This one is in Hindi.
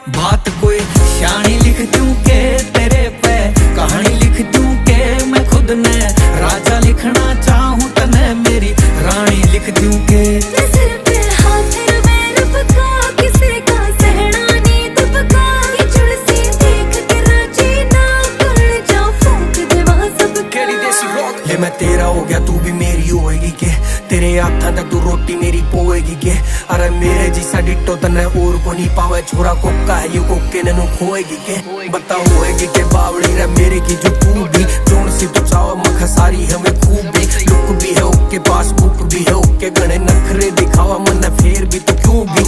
बात कोई शानी लिख दूं के तेरे पे कहानी लिख दूं के मैं खुद ने राजा लिखना चाहूं तने मेरी रानी लिख दूं के सिर पे हाथ रब का किसी का सहना नी दबका ये जुड़सी देख के राजी ना कर जा फूंक देवा सब केड़ी देसी रॉक ले मैं तेरा हो गया तू भी मेरी होएगी के तेरे हाथा तक तू रोटी मेरी पोएगी के अरे मेरे जिसा डिट्टो तने और को नहीं पावे छोरा कोका है ये कोके ने नु खोएगी के बता होएगी के बावड़ी रे मेरे की जो तू भी जोन सी तो चाव मख सारी हमें खूबी लुक भी है ओके पास बुक भी है ओके गणे नखरे दिखावा मन फिर भी तो क्यों भी